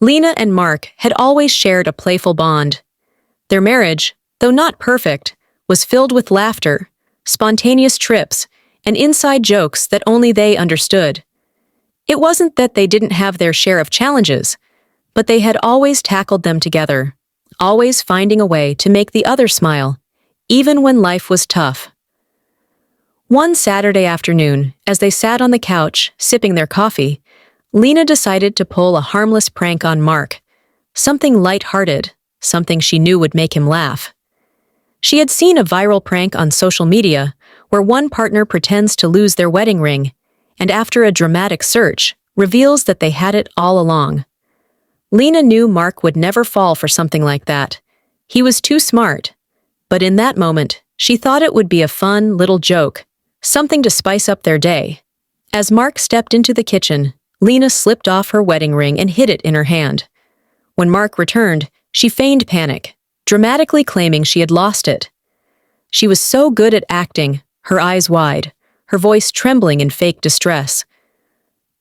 Lena and Mark had always shared a playful bond. Their marriage, though not perfect, was filled with laughter, spontaneous trips, and inside jokes that only they understood. It wasn't that they didn't have their share of challenges, but they had always tackled them together, always finding a way to make the other smile, even when life was tough. One Saturday afternoon, as they sat on the couch, sipping their coffee, Lena decided to pull a harmless prank on Mark, something light-hearted, something she knew would make him laugh. She had seen a viral prank on social media where one partner pretends to lose their wedding ring and after a dramatic search, reveals that they had it all along. Lena knew Mark would never fall for something like that. He was too smart. But in that moment, she thought it would be a fun little joke, something to spice up their day. As Mark stepped into the kitchen, Lena slipped off her wedding ring and hid it in her hand. When Mark returned, she feigned panic, dramatically claiming she had lost it. She was so good at acting, her eyes wide, her voice trembling in fake distress.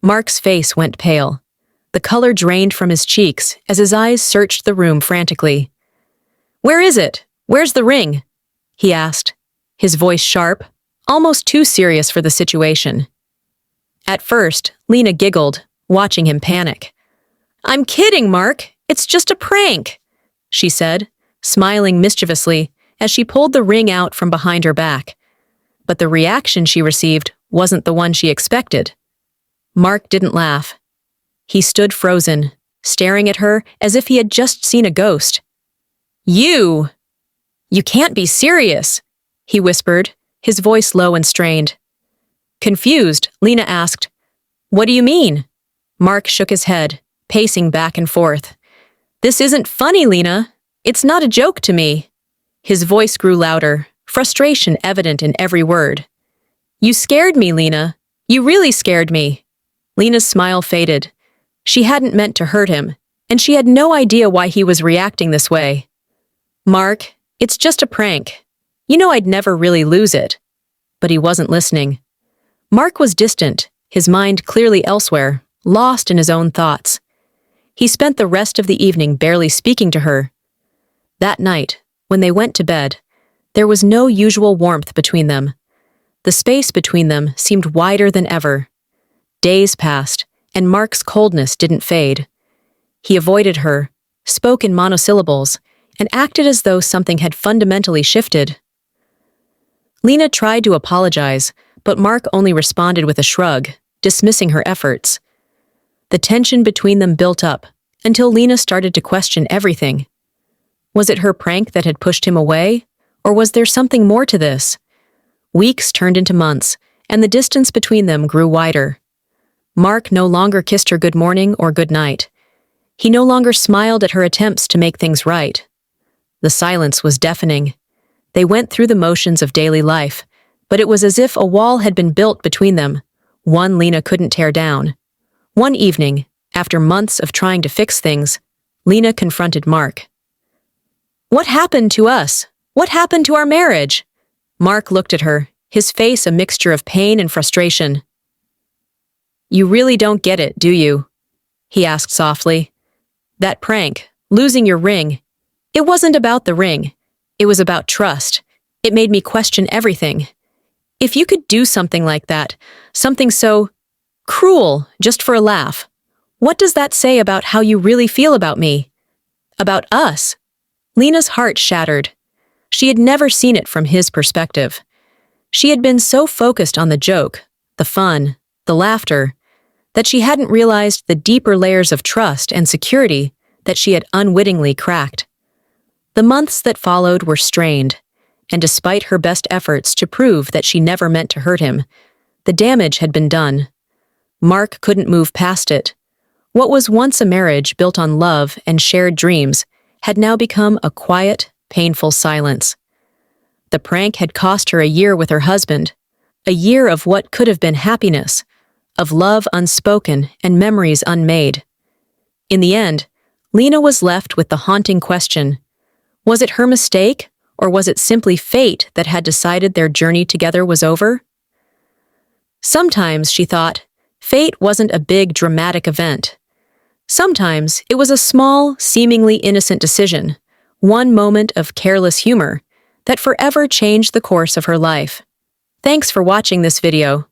Mark's face went pale. The color drained from his cheeks as his eyes searched the room frantically. "Where is it? Where's the ring?" he asked, his voice sharp, almost too serious for the situation. At first, Lena giggled, watching him panic. "I'm kidding, Mark. It's just a prank," she said, smiling mischievously as she pulled the ring out from behind her back. But the reaction she received wasn't the one she expected. Mark didn't laugh. He stood frozen, staring at her as if he had just seen a ghost. You can't be serious," he whispered, his voice low and strained. Confused, Lena asked, "What do you mean?" Mark shook his head, pacing back and forth. "This isn't funny, Lena. It's not a joke to me." His voice grew louder, frustration evident in every word. "You scared me, Lena. You really scared me." Lena's smile faded. She hadn't meant to hurt him, and she had no idea why he was reacting this way. "Mark, it's just a prank. You know I'd never really lose it." But he wasn't listening. Mark was distant, his mind clearly elsewhere, lost in his own thoughts. He spent the rest of the evening barely speaking to her. That night, when they went to bed, there was no usual warmth between them. The space between them seemed wider than ever. Days passed, and Mark's coldness didn't fade. He avoided her, spoke in monosyllables, and acted as though something had fundamentally shifted. Lena tried to apologize, but Mark only responded with a shrug, dismissing her efforts. The tension between them built up, until Lena started to question everything. Was it her prank that had pushed him away, or was there something more to this? Weeks turned into months, and the distance between them grew wider. Mark no longer kissed her good morning or good night. He no longer smiled at her attempts to make things right. The silence was deafening. They went through the motions of daily life, but it was as if a wall had been built between them, one Lena couldn't tear down. One evening, after months of trying to fix things, Lena confronted Mark. "What happened to us? What happened to our marriage?" Mark looked at her, his face a mixture of pain and frustration. "You really don't get it, do you?" he asked softly. "That prank, losing your ring, it wasn't about the ring. It was about trust. It made me question everything. If you could do something like that, something so cruel just for a laugh, what does that say about how you really feel about me? About us?" Lena's heart shattered. She had never seen it from his perspective. She had been so focused on the joke, the fun, the laughter, that she hadn't realized the deeper layers of trust and security that she had unwittingly cracked. The months that followed were strained, and despite her best efforts to prove that she never meant to hurt him, the damage had been done. Mark couldn't move past it. What was once a marriage built on love and shared dreams had now become a quiet, painful silence. The prank had cost her a year with her husband, a year of what could have been happiness, of love unspoken and memories unmade. In the end, Lena was left with the haunting question, was it her mistake, or was it simply fate that had decided their journey together was over? Sometimes, she thought, fate wasn't a big, dramatic event. Sometimes it was a small, seemingly innocent decision, one moment of careless humor, that forever changed the course of her life. Thanks for watching this video.